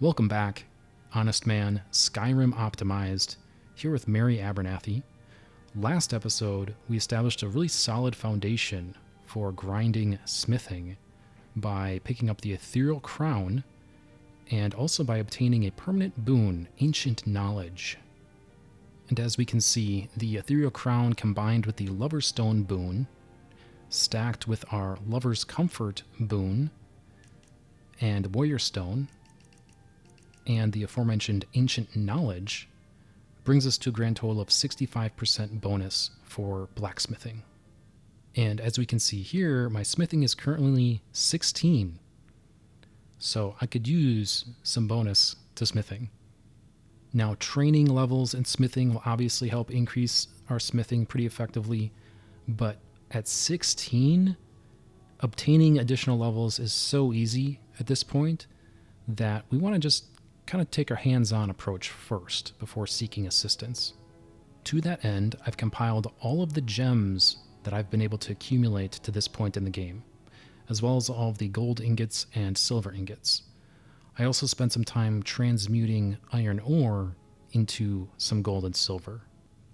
Welcome back, Honestman, Skyrim Optimized, here with Mary Abernathy. Last episode, we established a really solid foundation for grinding smithing by picking up the Ethereal Crown and also by obtaining a permanent boon, Ancient Knowledge. And as we can see, the Ethereal Crown combined with the Lover's Stone boon, stacked with our Lover's Comfort boon, and Warrior Stone, and the aforementioned Ancient Knowledge, brings us to a grand total of 65% bonus for blacksmithing. And as we can see here, my smithing is currently 16. So I could use some bonus to smithing. Now, training levels in smithing will obviously help increase our smithing pretty effectively, but at 16, obtaining additional levels is so easy at this point that we want to just kind of take our hands-on approach first before seeking assistance. To that end, I've compiled all of the gems that I've been able to accumulate to this point in the game, as well as all of the gold ingots and silver ingots. I also spent some time transmuting iron ore into some gold and silver.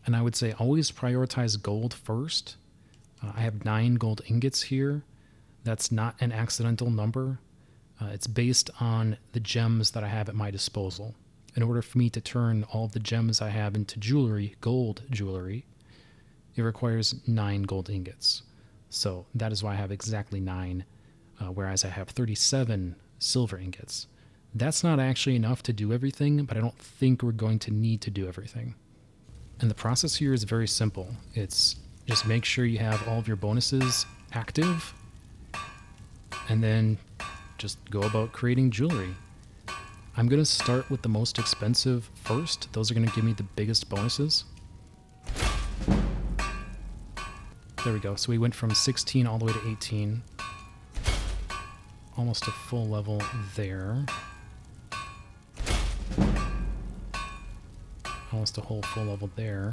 And I would say always prioritize gold first. I have 9 gold ingots here. That's not an accidental number. It's based on the gems that I have at my disposal. In order for me to turn all of the gems I have into jewelry, gold jewelry, it requires 9 gold ingots. So that is why I have exactly 9, whereas I have 37 silver ingots. That's not actually enough to do everything, but I don't think we're going to need to do everything. And the process here is very simple. It's just make sure you have all of your bonuses active, and then just go about creating jewelry. I'm going to start with the most expensive first. Those are going to give me the biggest bonuses. There we go. So we went from 16 all the way to 18. Almost a full level there. Almost a whole full level there.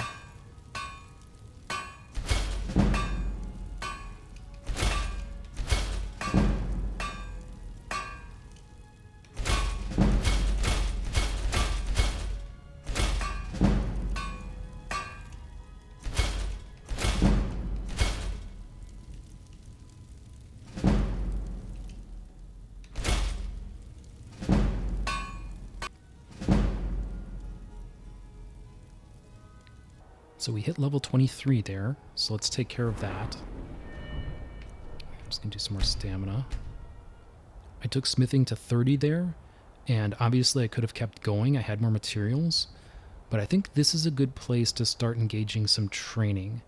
So we hit level 23 there, so let's take care of that. I'm just going to do some more stamina. I took smithing to 30 there, and obviously I could have kept going. I had more materials, but I think this is a good place to start engaging some training.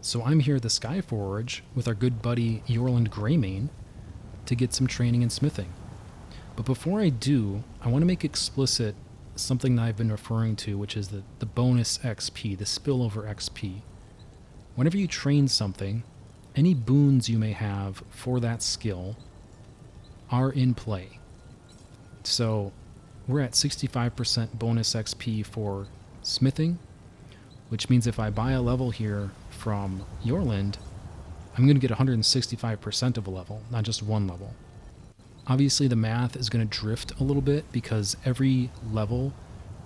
So I'm here at the Skyforge with our good buddy Eorlund Gray-Mane to get some training in smithing. But before I do, I want to make explicit something that I've been referring to, which is the bonus XP, the spillover XP. Whenever you train something, any boons you may have for that skill are in play. So we're at 65% bonus XP for smithing, which means if I buy a level here from Eorlund, I'm going to get 165% of a level, not just one level. Obviously, the math is going to drift a little bit because every level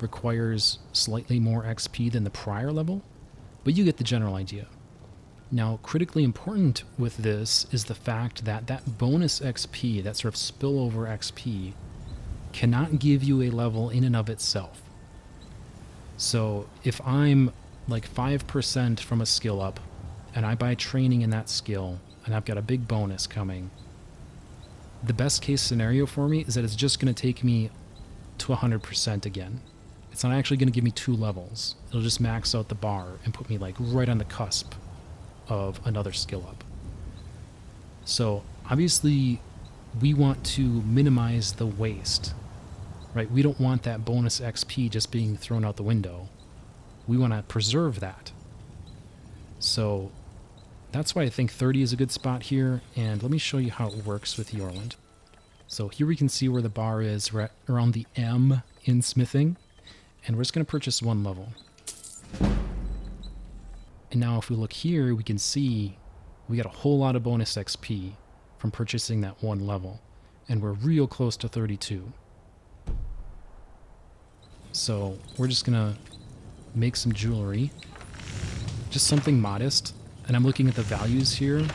requires slightly more XP than the prior level, but you get the general idea. Now, critically important with this is the fact that that bonus XP, that sort of spillover XP, cannot give you a level in and of itself. So if I'm like 5% from a skill up, and I buy training in that skill, and I've got a big bonus coming, the best case scenario for me is that it's just going to take me to 100% again. It's not actually going to give me 2 levels. It'll just max out the bar and put me like right on the cusp of another skill up. So obviously we want to minimize the waste, right? We don't want that bonus XP just being thrown out the window. We want to preserve that. So that's why I think 30 is a good spot here, and let me show you how it works with Eorlund. So here we can see where the bar is. We're at around the M in smithing, and we're just going to purchase 1 level. And now if we look here, we can see we got a whole lot of bonus XP from purchasing that 1 level, and we're real close to 32. So we're just gonna make some jewelry. Just something modest. And I'm looking at the values here.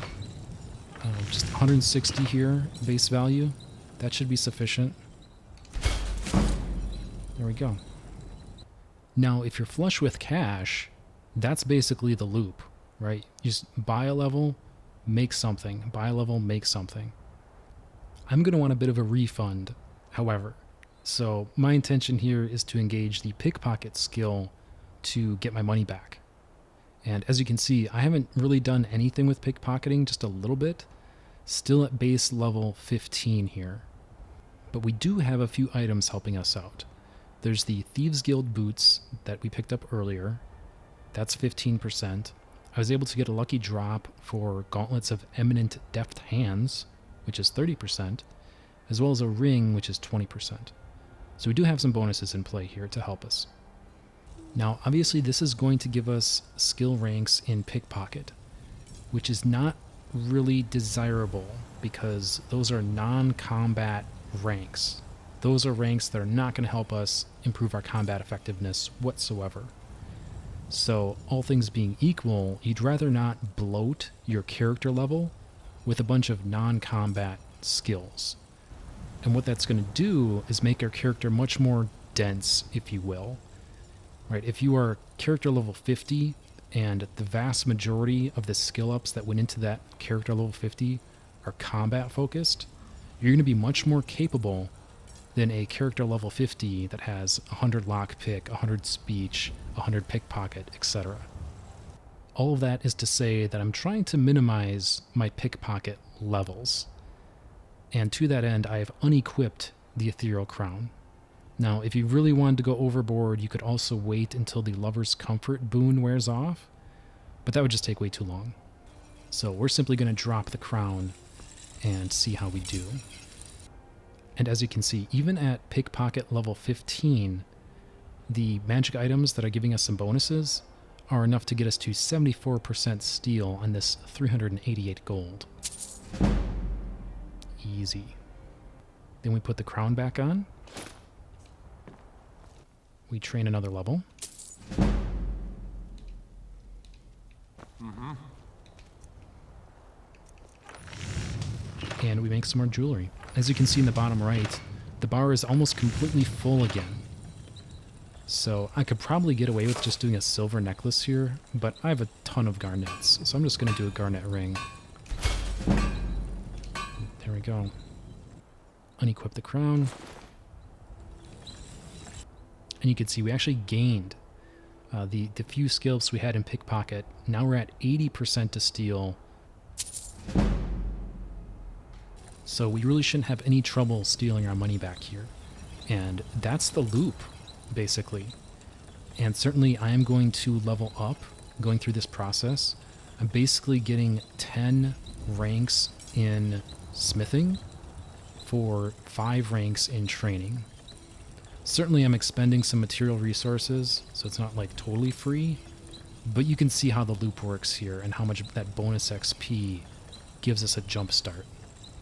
Just 160 here, base value. That should be sufficient. There we go. Now, if you're flush with cash, that's basically the loop, right? You just buy a level, make something. Buy a level, make something. I'm going to want a bit of a refund, however. So my intention here is to engage the pickpocket skill to get my money back. And as you can see, I haven't really done anything with pickpocketing, just a little bit. Still at base level 15 here. But we do have a few items helping us out. There's the Thieves Guild boots that we picked up earlier. That's 15%. I was able to get a lucky drop for gauntlets of eminent deft hands, which is 30%, as well as a ring, which is 20%. So we do have some bonuses in play here to help us. Now, obviously, this is going to give us skill ranks in pickpocket, which is not really desirable because those are non-combat ranks. Those are ranks that are not going to help us improve our combat effectiveness whatsoever. So, all things being equal, you'd rather not bloat your character level with a bunch of non-combat skills. And what that's going to do is make our character much more dense, if you will. Right? If you are character level 50 and the vast majority of the skill ups that went into that character level 50 are combat focused, you're going to be much more capable than a character level 50 that has 100 lockpick, 100 speech, 100 pickpocket, etc. All of that is to say that I'm trying to minimize my pickpocket levels. And to that end, I have unequipped the Ethereal Crown. Now, if you really wanted to go overboard, you could also wait until the Lover's Comfort boon wears off, but that would just take way too long. So we're simply going to drop the crown and see how we do. And as you can see, even at pickpocket level 15, the magic items that are giving us some bonuses are enough to get us to 74% steel on this 388 gold. Easy. Then we put the crown back on. We train another level. And we make some more jewelry. As you can see in the bottom right, the bar is almost completely full again. So I could probably get away with just doing a silver necklace here, but I have a ton of garnets, so I'm just going to do a garnet ring. There we go. Unequip the crown. And you can see we actually gained the few skills we had in pickpocket. Now we're at 80% to steal. So we really shouldn't have any trouble stealing our money back here. And that's the loop, basically. And certainly I am going to level up going through this process. I'm basically getting 10 ranks in smithing for 5 ranks in training. Certainly I'm expending some material resources, so it's not like totally free, but you can see how the loop works here and how much that bonus XP gives us a jump start.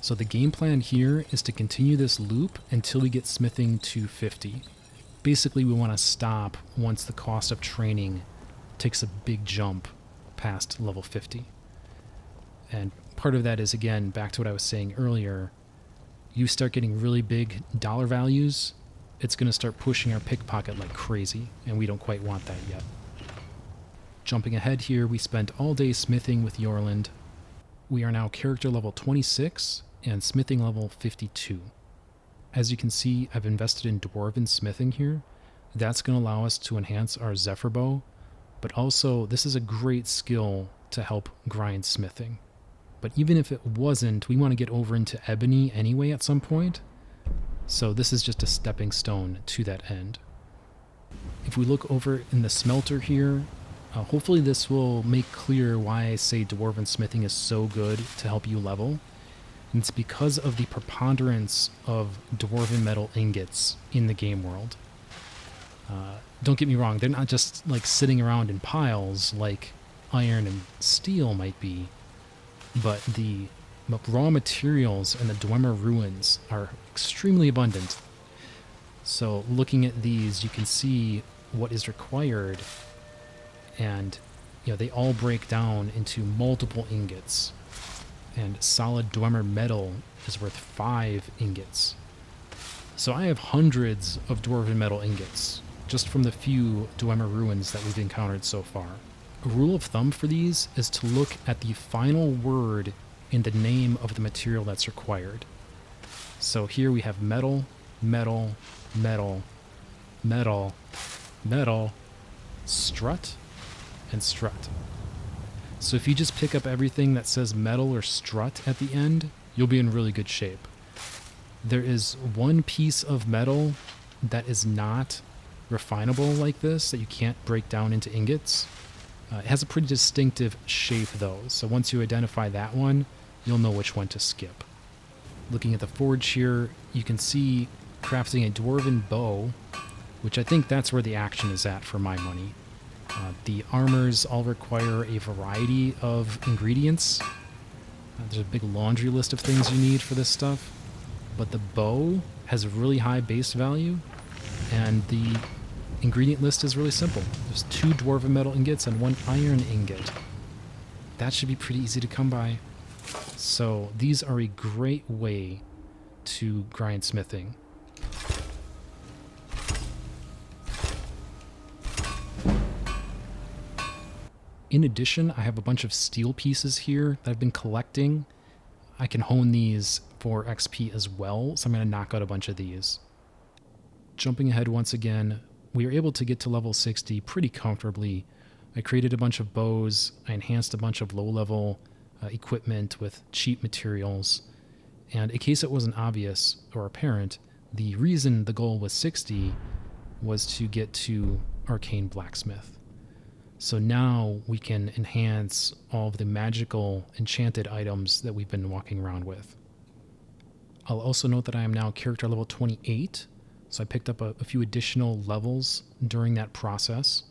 So the game plan here is to continue this loop until we get smithing to 50. Basically we want to stop once the cost of training takes a big jump past level 50. And part of that is, again, back to what I was saying earlier, you start getting really big dollar values, it's going to start pushing our pickpocket like crazy, and we don't quite want that yet. Jumping ahead here, we spent all day smithing with Eorlund. We are now character level 26 and smithing level 52. As you can see, I've invested in Dwarven smithing here. That's going to allow us to enhance our Zephyr bow, but also this is a great skill to help grind smithing. But even if it wasn't, we want to get over into ebony anyway at some point. So this is just a stepping stone to that end. If we look over in the smelter here, hopefully this will make clear why I say Dwarven smithing is so good to help you level. And it's because of the preponderance of Dwarven metal ingots in the game world. Don't get me wrong, they're not just like sitting around in piles like iron and steel might be, but the raw materials in the Dwemer ruins are extremely abundant. So looking at these, you can see what is required, and they all break down into multiple ingots. And solid Dwemer metal is worth 5 ingots. So I have hundreds of Dwarven metal ingots, just from the few Dwemer ruins that we've encountered so far. A rule of thumb for these is to look at the final word in the name of the material that's required. So here we have metal, metal, metal, metal, metal, strut, and strut. So if you just pick up everything that says metal or strut at the end, you'll be in really good shape. There is one piece of metal that is not refinable like this, that you can't break down into ingots. It has a pretty distinctive shape though, so once you identify that one, you'll know which one to skip. Looking at the forge here, you can see crafting a Dwarven Bow, which I think that's where the action is at for my money. The armors all require a variety of ingredients. There's a big laundry list of things you need for this stuff, but the bow has a really high base value, and the ingredient list is really simple. There's 2 Dwarven metal ingots and 1 iron ingot. That should be pretty easy to come by. So these are a great way to grind smithing. In addition, I have a bunch of steel pieces here that I've been collecting. I can hone these for XP as well, so I'm going to knock out a bunch of these. Jumping ahead once again, we were able to get to level 60 pretty comfortably. I created a bunch of bows, I enhanced a bunch of low-level equipment with cheap materials, and in case it wasn't obvious or apparent, the reason the goal was 60 was to get to Arcane Blacksmith. So now we can enhance all of the magical enchanted items that we've been walking around with. I'll also note that I am now character level 28, so I picked up a few additional levels during that process.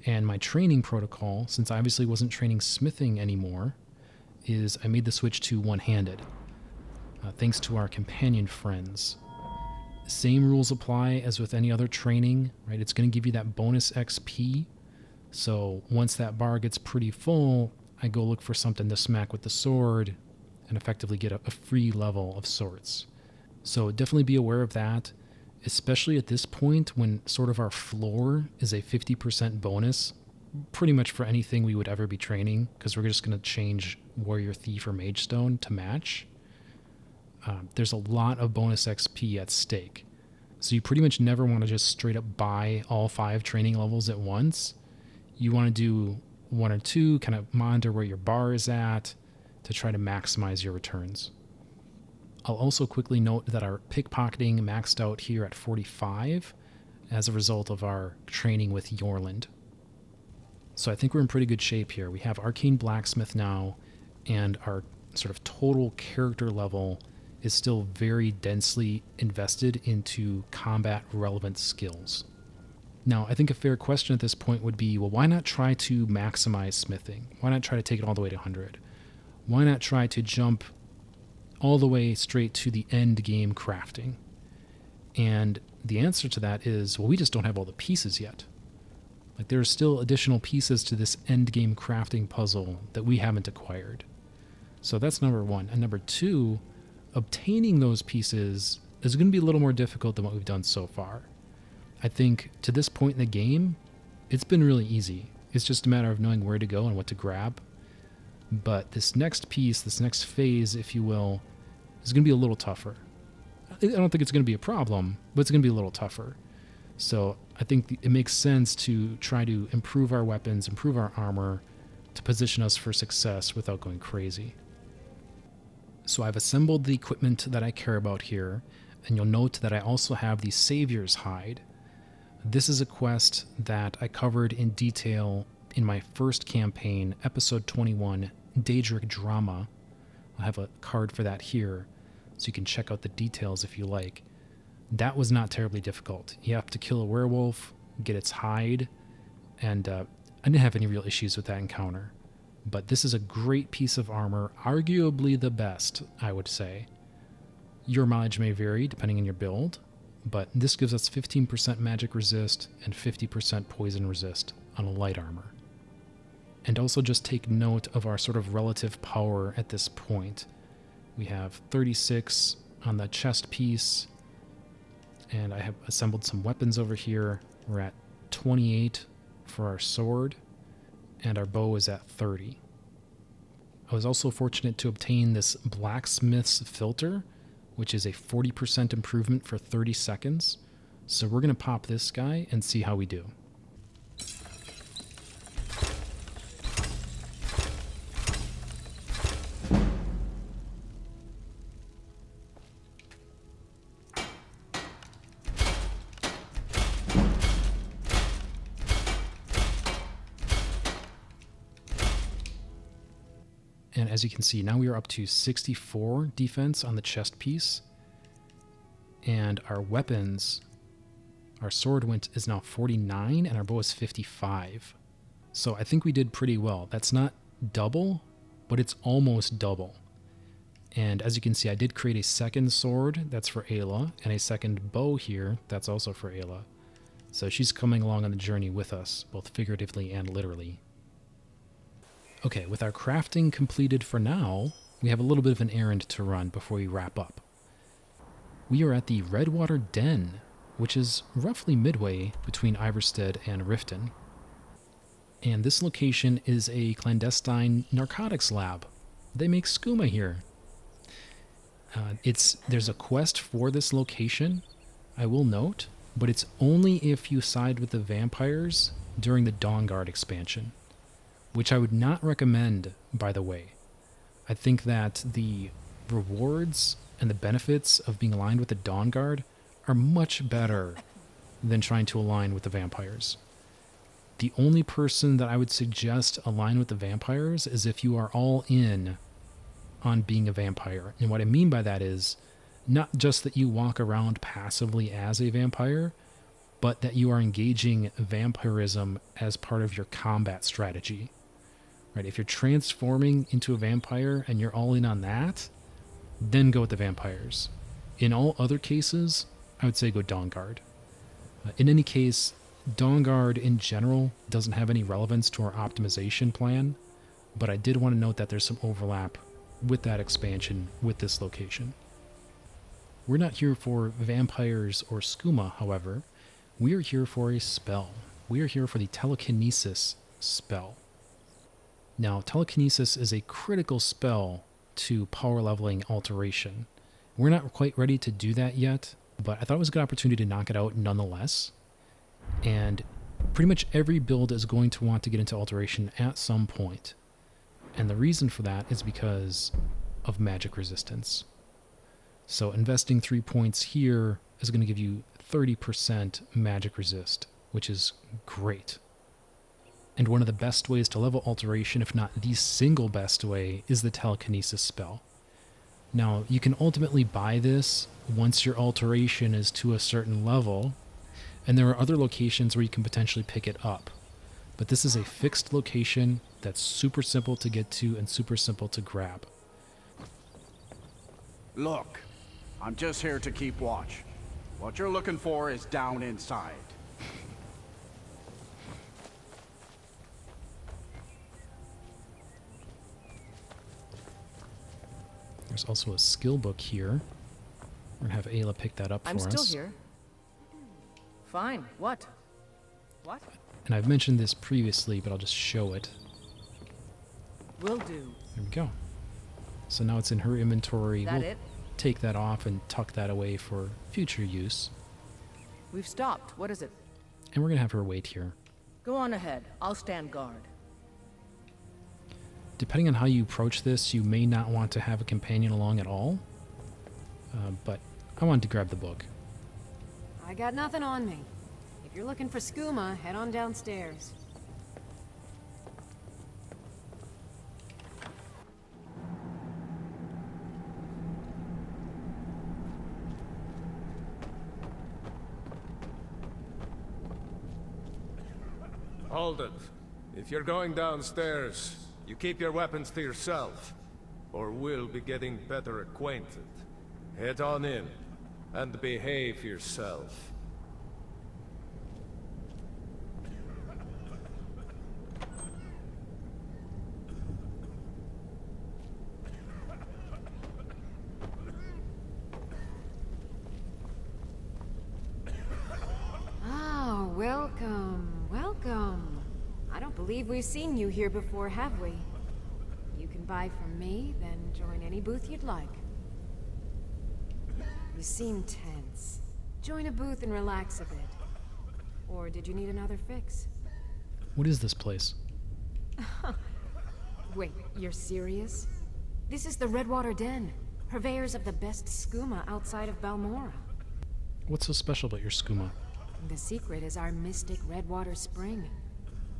And my training protocol, since I obviously wasn't training smithing anymore, is I made the switch to one-handed, thanks to our companion friends. Same rules apply as with any other training, right? It's going to give you that bonus XP. So once that bar gets pretty full, I go look for something to smack with the sword and effectively get a free level of sorts. So definitely be aware of that, especially at this point when sort of our floor is a 50% bonus, pretty much for anything we would ever be training, because we're just going to change Warrior Thief or Mage Stone to match. There's a lot of bonus XP at stake. So you pretty much never want to just straight up buy all 5 training levels at once. You want to do 1 or 2, kind of monitor where your bar is at to try to maximize your returns. I'll also quickly note that our pickpocketing maxed out here at 45 as a result of our training with Eorlund. So I think we're in pretty good shape here. We have Arcane Blacksmith now, and our sort of total character level is still very densely invested into combat relevant skills. Now, I think a fair question at this point would be, well, why not try to maximize smithing? Why not try to take it all the way to 100? Why not try to jump all the way straight to the end game crafting? And the answer to that is, well, we just don't have all the pieces yet. Like, there are still additional pieces to this end game crafting puzzle that we haven't acquired. So that's number 1. And number 2, obtaining those pieces is going to be a little more difficult than what we've done so far. I think to this point in the game, it's been really easy. It's just a matter of knowing where to go and what to grab. But this next piece, this next phase, if you will, is going to be a little tougher. I don't think it's going to be a problem, but it's going to be a little tougher. So I think it makes sense to try to improve our weapons, improve our armor, to position us for success without going crazy. So I've assembled the equipment that I care about here, and you'll note that I also have the Savior's Hide. This is a quest that I covered in detail in my first campaign, episode 21, Daedric Drama. I'll have a card for that here, so you can check out the details if you like. That was not terribly difficult. You have to kill a werewolf, get its hide, and I didn't have any real issues with that encounter. But this is a great piece of armor, arguably the best, I would say. Your mileage may vary depending on your build, but this gives us 15% magic resist and 50% poison resist on a light armor. And also just take note of our sort of relative power at this point. We have 36 on the chest piece, and I have assembled some weapons over here. We're at 28 for our sword, and our bow is at 30. I was also fortunate to obtain this blacksmith's filter, which is a 40% improvement for 30 seconds. So we're going to pop this guy and see how we do. And as you can see, now we are up to 64 defense on the chest piece. And our weapons, our sword is now 49 and our bow is 55. So I think we did pretty well. That's not double, but it's almost double. And as you can see, I did create a second sword, that's for Ayla, and a second bow here, that's also for Ayla. So she's coming along on the journey with us, both figuratively and literally. Okay, with our crafting completed for now, we have a little bit of an errand to run before we wrap up. We are at the Redwater Den, which is roughly midway between Iverstead and Riften. And this location is a clandestine narcotics lab. They make skooma here. There's a quest for this location, I will note, but it's only if you side with the vampires during the Dawnguard expansion, which I would not recommend, by the way. I think that the rewards and the benefits of being aligned with the Dawnguard are much better than trying to align with the vampires. The only person that I would suggest align with the vampires is if you are all in on being a vampire. And what I mean by that is not just that you walk around passively as a vampire, but that you are engaging vampirism as part of your combat strategy. Right? If you're transforming into a vampire and you're all in on that, then go with the vampires. In all other cases, I would say go Dawnguard. In any case, Dawnguard in general doesn't have any relevance to our optimization plan, but I did want to note that there's some overlap with that expansion with this location. We're not here for vampires or skooma, however. We are here for a spell. We are here for the telekinesis spell. Now, telekinesis is a critical spell to power leveling alteration. We're not quite ready to do that yet, but I thought it was a good opportunity to knock it out nonetheless. And pretty much every build is going to want to get into alteration at some point. And the reason for that is because of magic resistance. So investing 3 points here is going to give you 30% magic resist, which is great. And one of the best ways to level alteration, if not the single best way, is the telekinesis spell. Now, you can ultimately buy this once your alteration is to a certain level, and there are other locations where you can potentially pick it up. But this is a fixed location that's super simple to get to and super simple to grab. Look, I'm just here to keep watch. What you're looking for is down inside. There's also a skill book here. We're going to have Ayla pick that up for us. I'm still here. Fine. What? What? And I've mentioned this previously, but I'll just show it. Will do. There we go. So now it's in her inventory. That We'll it? take that off and tuck that away for future use. We've stopped. What is it? And we're going to have her wait here. Go on ahead. I'll stand guard. Depending on how you approach this, you may not want to have a companion along at all. But I wanted to grab the book. I got nothing on me. If you're looking for skooma, head on downstairs. Hold it. If you're going downstairs, you keep your weapons to yourself, or we'll be getting better acquainted. Head on in. And behave yourself. Oh, welcome, welcome. I don't believe we've seen you here before, have we? You can buy from me, then join any booth you'd like. You seem tense. Join a booth and relax a bit. Or did you need another fix? What is this place? Wait, you're serious? This is the Redwater Den, purveyors of the best skooma outside of Balmora. What's so special about your skooma? The secret is our mystic Redwater Spring.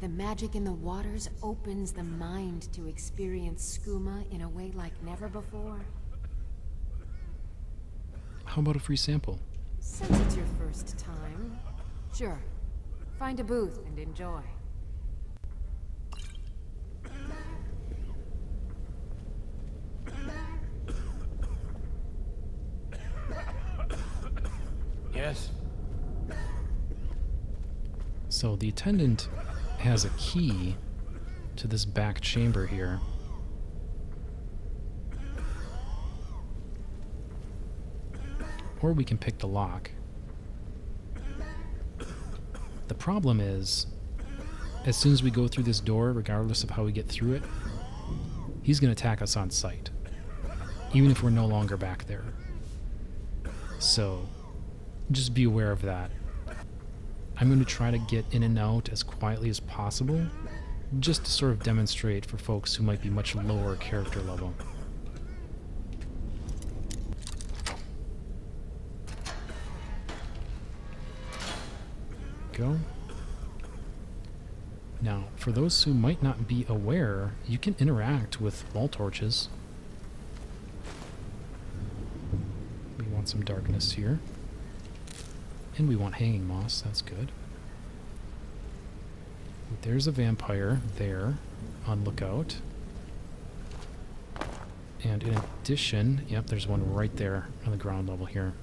The magic in the waters opens the mind to experience skooma in a way like never before. How about a free sample? Since it's your first time, sure. Find a booth and enjoy. Yes? So the attendant has a key to this back chamber here. Or we can pick the lock. The problem is, as soon as we go through this door, regardless of how we get through it, he's going to attack us on sight, even if we're no longer back there. So, just be aware of that. I'm going to try to get in and out as quietly as possible, just to sort of demonstrate for folks who might be much lower character level. Go. Now, for those who might not be aware, you can interact with wall torches. We want some darkness here. And we want hanging moss, that's good. There's a vampire there on lookout. And in addition, yep, there's one right there on the ground level here.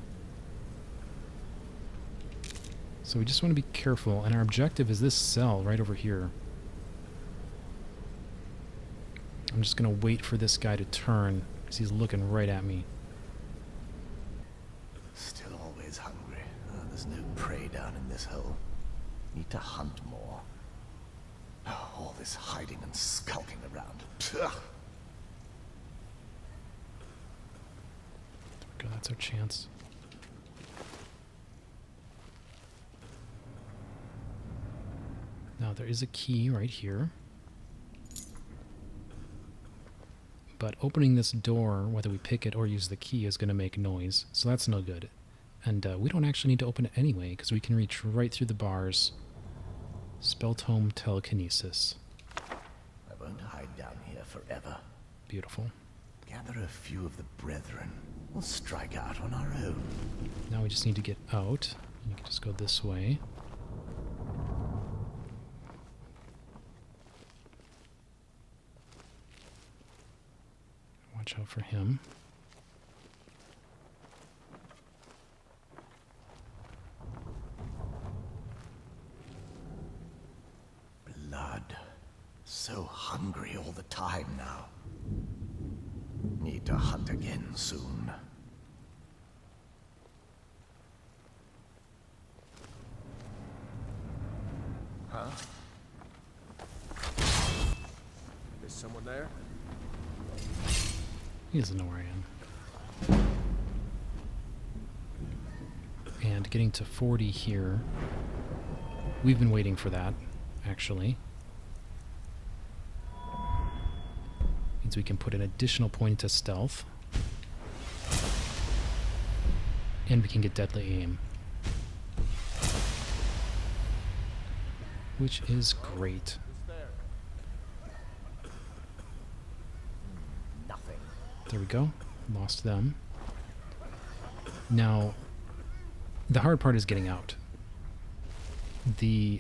So we just want to be careful, and our objective is this cell right over here. I'm just going to wait for this guy to turn, because he's looking right at me. Still always hungry. There's no prey down in this hole. Need to hunt more. Oh, all this hiding and skulking around. Ugh. There we go, that's our chance. Now there is a key right here. But opening this door, whether we pick it or use the key, is going to make noise. So that's no good. And we don't actually need to open it anyway, because we can reach right through the bars. Spell tome telekinesis. I won't hide down here forever. Beautiful. Gather a few of the brethren. We'll strike out on our own. Now we just need to get out. You can just go this way. Watch out for him. Blood. So hungry all the time now. Need to hunt again soon. Huh? Is someone there? He doesn't know where I am. And getting to 40 here. We've been waiting for that, actually. Means we can put an additional point into stealth. And we can get deadly aim. Which is great. Nothing. There we go. Lost them. Now, the hard part is getting out.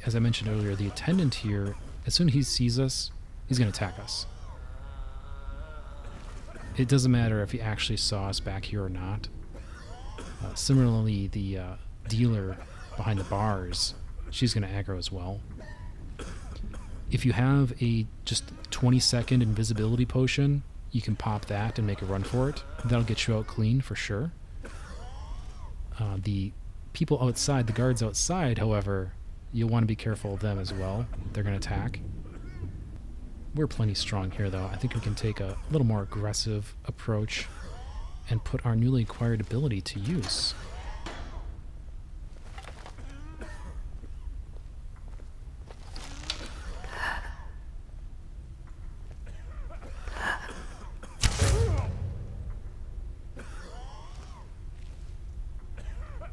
As I mentioned earlier, the attendant here, as soon as he sees us, he's going to attack us. It doesn't matter if he actually saw us back here or not. Similarly, the dealer behind the bars, she's going to aggro as well. If you have a just 20-second invisibility potion, you can pop that and make a run for it. That'll get you out clean for sure. The people outside, the guards outside, however, you'll want to be careful of them as well. They're going to attack. We're plenty strong here, though. I think we can take a little more aggressive approach and put our newly acquired ability to use.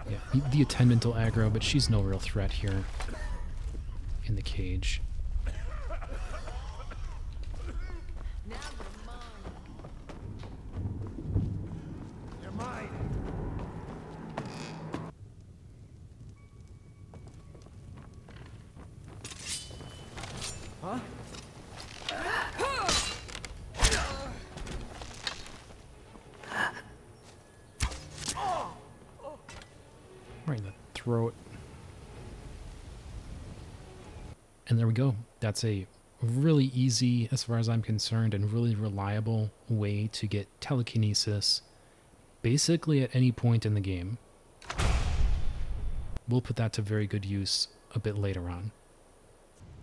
Yeah, the attendant will aggro, but she's no real threat here in the cage. Right in the throat. And there we go. That's a really easy, as far as I'm concerned, and really reliable way to get telekinesis basically at any point in the game. We'll put that to very good use a bit later on.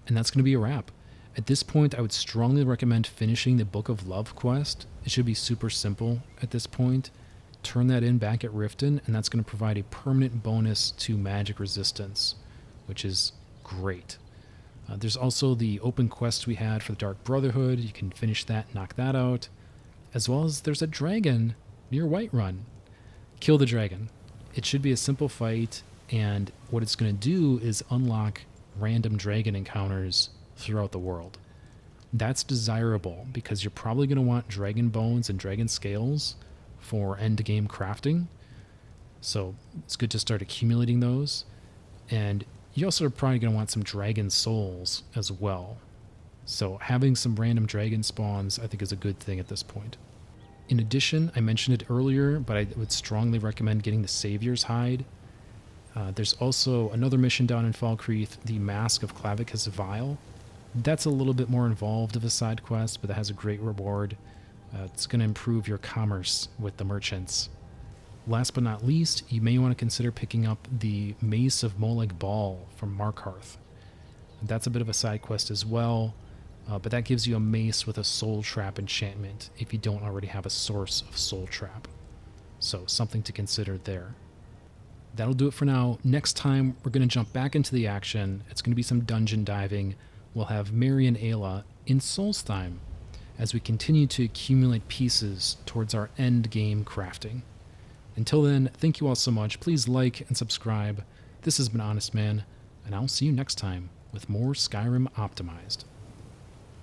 And that's going to be a wrap. At this point, I would strongly recommend finishing the Book of Love quest. It should be super simple at this point. Turn that in back at Riften, and that's going to provide a permanent bonus to magic resistance, which is great. There's also the open quest we had for the Dark Brotherhood. You can finish that, knock that out. As well as there's a dragon near Whiterun. Kill the dragon. It should be a simple fight, and what it's going to do is unlock random dragon encounters throughout the world. That's desirable because you're probably going to want dragon bones and dragon scales for end-game crafting. So it's good to start accumulating those. And you also are probably going to want some dragon souls as well. So having some random dragon spawns I think is a good thing at this point. In addition, I mentioned it earlier, but I would strongly recommend getting the Savior's Hide. There's also another mission down in Falkreath, the Mask of Clavicus Vile. That's a little bit more involved of a side quest, but that has a great reward. It's going to improve your commerce with the merchants. Last but not least, you may want to consider picking up the Mace of Molag Bal from Markarth. That's a bit of a side quest as well, but that gives you a mace with a soul trap enchantment if you don't already have a source of soul trap. So something to consider there. That'll do it for now. Next time, we're going to jump back into the action. It's going to be some dungeon diving. We'll have Mary and Ayla in Solstheim as we continue to accumulate pieces towards our end game crafting. Until then, thank you all so much. Please like and subscribe. This has been Honestman, and I'll see you next time with more Skyrim Optimized.